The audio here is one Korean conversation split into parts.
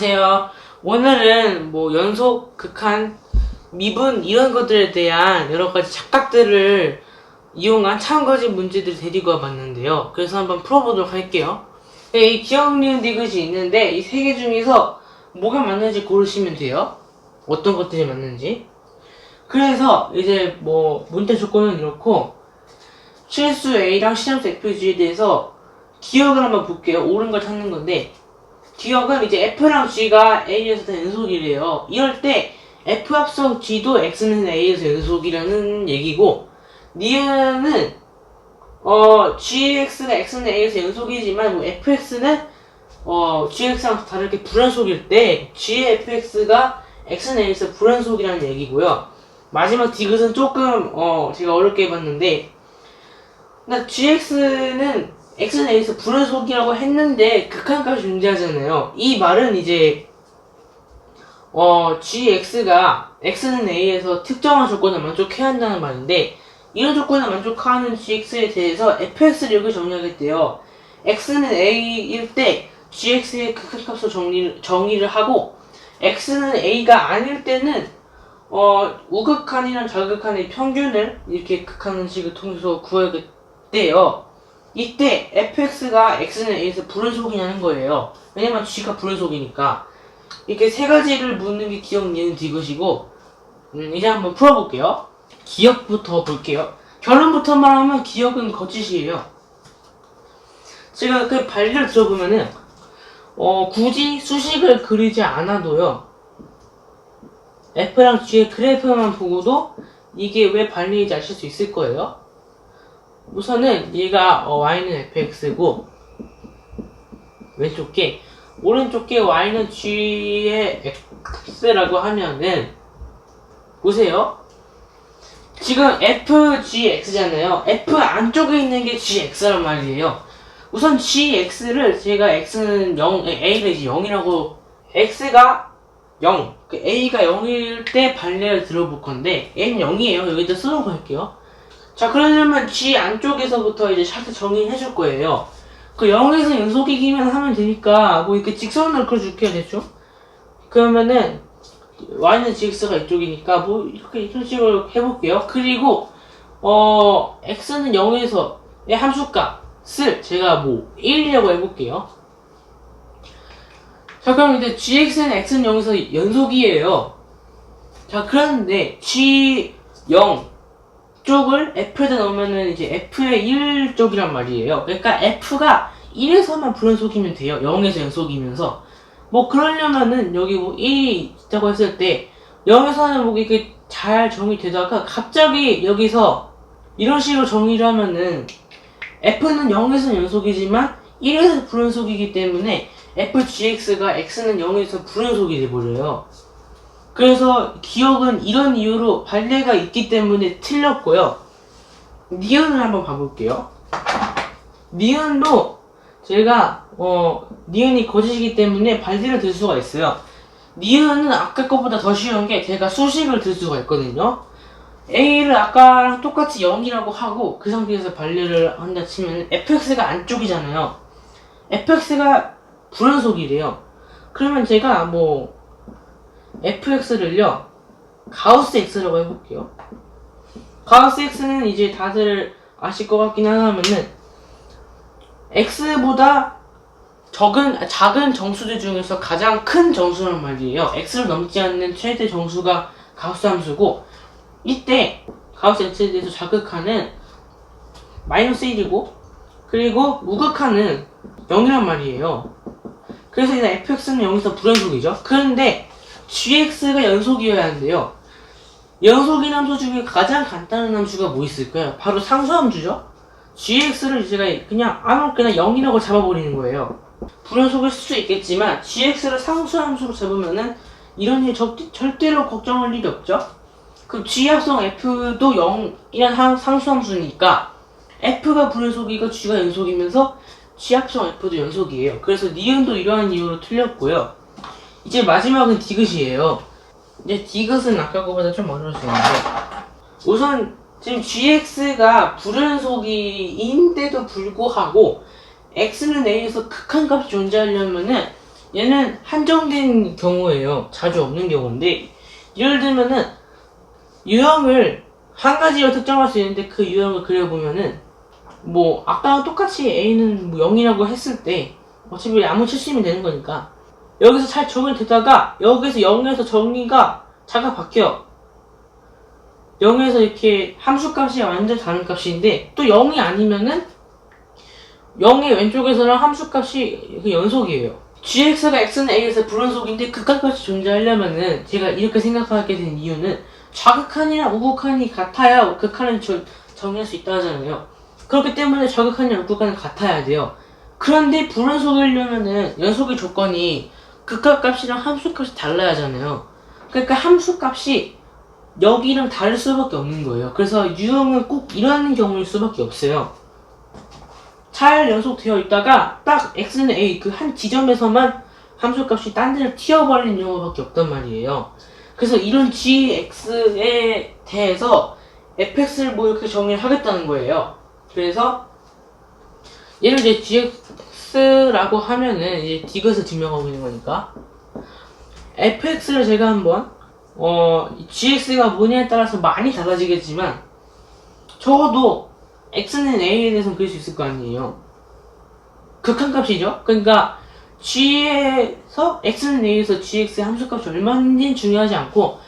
안녕하세요. 오늘은 연속, 극한, 미분 이런 것들에 대한 여러 가지 착각들을 이용한 참가지 문제들을 데리고 와봤는데요. 그래서 한번 풀어보도록 할게요. 이 기억, 니은, 디귿이 있는데 이 세 개 중에서 뭐가 맞는지 고르시면 돼요. 어떤 것들이 맞는지. 그래서 이제 문제 조건은 이렇고 실수 A랑 실함수 FG에 대해서 기억을 한번 볼게요. 옳은 걸 찾는 건데 기억은 이제 F랑 G가 A에서 연속이래요. 이럴 때 F 합성 G도 X는 A에서 연속이라는 얘기고, 니은은 GX가 X는 A에서 연속이지만 FX는 GX랑 다르게 불연속일 때 G의 FX가 X는 A에서 불연속이라는 얘기고요. 마지막 디귿은 조금 제가 어렵게 해봤는데, 그러니까 GX는 X는 A에서 불연속이라고 했는데 극한값이 존재하잖아요. 이 말은 이제 GX가 X는 A에서 특정한 조건을 만족해야 한다는 말인데, 이런 조건을 만족하는 GX에 대해서 fx를 이렇게 정의하겠대요. X는 A일 때 GX의 극한값으로 정의를 하고, X는 A가 아닐 때는 우극한이랑 좌극한의 평균을 이렇게 극한식을 통해서 구하겠대요. 이때 fx가 x는 a에서 불연속이냐는 거예요. 왜냐면 g가 불연속이니까. 이렇게 세 가지를 묻는 게 기억, 니은, 디귿이고, 이제 한번 풀어볼게요. 기억부터 볼게요. 결론부터 말하면 기억은 거짓이에요. 제가 그 발리를 들어보면은 굳이 수식을 그리지 않아도요, f랑 g의 그래프만 보고도 이게 왜 발리인지 아실 수 있을 거예요. 우선은 얘가 y는 fx고 왼쪽 게, 오른쪽 게 y는 g의 x라고 하면은 보세요. 지금 fgx잖아요. f 안쪽에 있는 게 gx란 말이에요. 우선 gx를 제가 x는 0, a를 이제 0이라고, x가 0, a가 0일 때 발레를 들어볼 건데 a는 0이에요. 여기다 써놓고 할게요. 자, 그러려면 G 안쪽에서부터 이제 차트 정의해줄 거예요. 그 0에서 연속이기만 하면 되니까 이렇게 직선을 그려줄게요. 됐죠? 그러면은 Y는 GX가 이쪽이니까 이런 식으로 해볼게요. 그리고 X는 0에서의 함수값을 제가 1이라고 해볼게요. 자, 그럼 이제 GX는 X는 0에서 연속이에요. 자, 그런데 G0 쪽을 F에다 넣으면은 이제 F의 1쪽이란 말이에요. 그러니까 F가 1에서만 불연속이면 돼요. 0에서 연속이면서. 그러려면은 여기 1이 있다고 했을 때 0에서는 이렇게 잘 정의되다가 갑자기 여기서 이런 식으로 정의를 하면은 F는 0에서 연속이지만 1에서 불연속이기 때문에 FGX가 X는 0에서 불연속이 돼버려요. 그래서 기억은 이런 이유로 발레가 있기 때문에 틀렸고요. 니은을 한번 봐볼게요. 니은도 제가 니은이 거짓이기 때문에 발레를 들 수가 있어요. 니은은 아까 거보다 더 쉬운 게 제가 수식을 들 수가 있거든요. A를 아까랑 똑같이 0이라고 하고 그 상태에서 발레를 한다 치면 fx가 안쪽이잖아요. fx가 불연속이래요. 그러면 제가 fx를요 가우스 x라고 해볼게요. 가우스 x는 이제 다들 아실 것 같긴 하면은 x보다 작은 정수들 중에서 가장 큰 정수란 말이에요. x를 넘지 않는 최대 정수가 가우스 함수고, 이때 가우스 x에 대해서 좌극하는 마이너스 1이고 그리고 우극하는 0이란 말이에요. 그래서 이제 fx는 여기서 불연속이죠. 그런데 gx가 연속이어야 한대요. 연속인 함수 중에 가장 간단한 함수가 뭐 있을까요? 바로 상수함수죠. gx를 제가 그냥 아무렇게나 0이라고 잡아버리는 거예요. 불연속일 수도 있겠지만 gx를 상수함수로 잡으면은 이런 일 절대로 걱정할 일이 없죠. 그럼 g 합성 f도 0이란 상수함수니까 f가 불연속이고 g가 연속이면서 g 합성 f도 연속이에요. 그래서 니은도 이러한 이유로 틀렸고요. 이제 마지막은 디귿이에요. 이제 디귿은 아까 거보다 좀 어려울 수 있는데, 우선 지금 gx가 불연속인데도 불구하고 x는 a에서 극한값이 존재하려면은 얘는 한정된 경우예요. 자주 없는 경우인데, 예를 들면은 유형을 한 가지로 특정할 수 있는데 그 유형을 그려보면은 뭐 아까랑 똑같이 A는 뭐 0이라고 했을 때 어차피 아무 실수면 되는 거니까 여기서 잘 적용이 되다가 여기서 0에서 정의가 자가 바뀌어. 0에서 이렇게 함수값이 완전 다른 값인데 또 0이 아니면은 0의 왼쪽에서는 함수값이 연속이에요. gx가 x는 a에서 불연속인데 극한값이 존재하려면은 제가 이렇게 생각하게 된 이유는 좌극한이랑 우극한이 같아야 극한을 정의할 수 있다 하잖아요. 그렇기 때문에 좌극한이랑 우극한은 같아야 돼요. 그런데 불연속이려면은 연속의 조건이 극한값이랑 함수값이 달라야 하잖아요. 그러니까 함수값이 여기랑 다를 수밖에 없는 거예요. 그래서 유형은 꼭 이런 경우일 수밖에 없어요. 잘 연속되어 있다가 딱 x는 a 그 한 지점에서만 함수값이 딴 데를 튀어버리는 경우밖에 없단 말이에요. 그래서 이런 gx에 대해서 fx를 뭐 이렇게 정의를 하겠다는 거예요. 그래서 얘를 이제 gx라고 하면은 이제 디귿을 증명하고 있는 거니까 fx를 제가 한번 gx가 뭐냐에 따라서 많이 달라지겠지만 적어도 x는 a에 대해서는 그릴 수 있을 거 아니에요. 극한값이죠. 그러니까 g에서 x는 a에서 gx의 함수값이 얼마인지는 중요하지 않고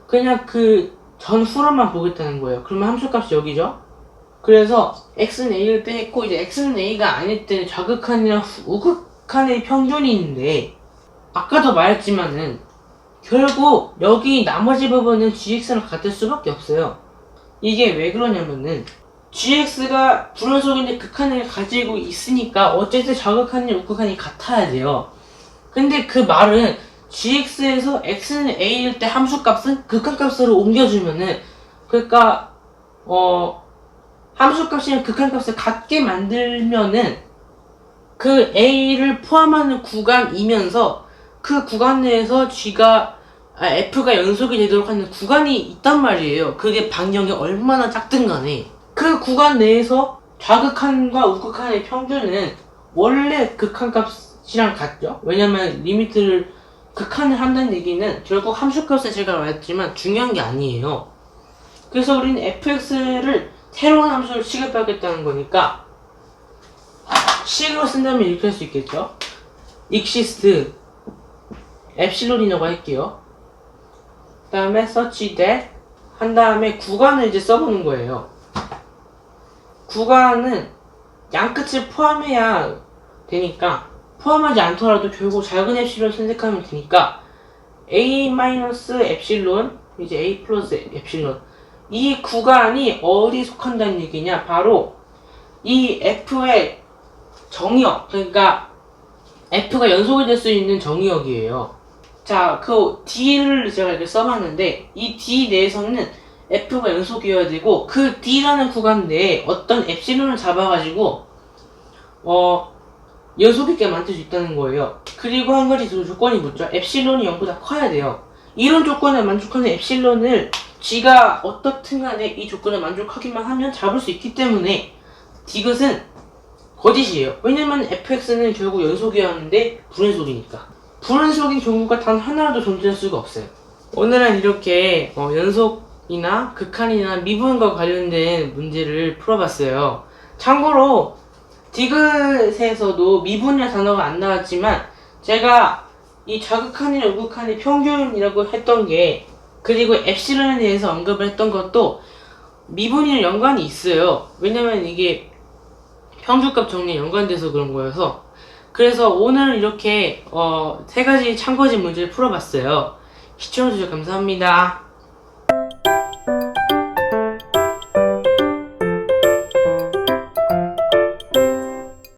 그냥 그 전후로만 보겠다는 거예요. 그러면 함수값이 여기죠. 그래서 x는 a를 빼고 이제 x는 a가 아닐 때는 좌극한이랑 우극한의 평균이 있는데 아까도 말했지만은 결국 여기 나머지 부분은 gx랑 같을 수밖에 없어요. 이게 왜 그러냐면은 gx가 불연속인데 극한을 가지고 있으니까 어쨌든 좌극한이랑 우극한이 같아야 돼요. 근데 그 말은 gx에서 x는 a일 때 함수값은 극한값으로 옮겨주면은 그러니까 함수값이랑 극한값을 같게 만들면은 그 a를 포함하는 구간이면서 그 구간 내에서 f가 연속이 되도록 하는 구간이 있단 말이에요. 그게 반경이 얼마나 작든 간에 그 구간 내에서 좌극한과 우극한의 평균은 원래 극한값이랑 같죠. 왜냐면 리미트를 극한을 한다는 얘기는 결국 함수값은 제가 말했지만 중요한 게 아니에요. 그래서 우리는 fx를 새로운 함수를 취급하겠다는 거니까 식으로 쓴다면 이렇게 할 수 있겠죠. exist epsilon이라고 할게요. 그 다음에 such that 한 다음에 구간을 이제 써보는 거예요. 구간은 양끝을 포함해야 되니까 포함하지 않더라도 결국 작은 엡실론 선택하면 되니까 a 엡실론 이제 a 플러스 엡실론 이 구간이 어디 속한다는 얘기냐 바로 이 f의 정의역 그러니까 f가 연속이 될 수 있는 정의역이에요. 자, 그 d를 제가 이렇게 써봤는데 이 d 내에서는 f가 연속이어야 되고 그 d라는 구간 내에 어떤 엡실론을 잡아가지고 연속 있게 만들 수 있다는 거예요. 그리고 한 가지 조건이 뭐죠? 엡실론이 0보다 커야 돼요. 이런 조건에 만족하는 엡실론을 g가 어떻든 간에 이 조건에 만족하기만 하면 잡을 수 있기 때문에 디귿은 거짓이에요. 왜냐면 fx는 결국 연속이어야 하는데 불연속이니까. 불연속인 경우가 단 하나라도 존재할 수가 없어요. 오늘은 이렇게 연속이나 극한이나 미분과 관련된 문제를 풀어봤어요. 참고로 디귿에서도 미분이라는 단어가 안 나왔지만 제가 이 좌극한이나 우극한의 평균이라고 했던 게 그리고 엡실론에 대해서 언급을 했던 것도 미분이랑 연관이 있어요. 왜냐면 이게 평균값 정리에 연관돼서 그런 거여서 그래서 오늘 이렇게 3가지 참고지 문제를 풀어봤어요. 시청해주셔서 감사합니다.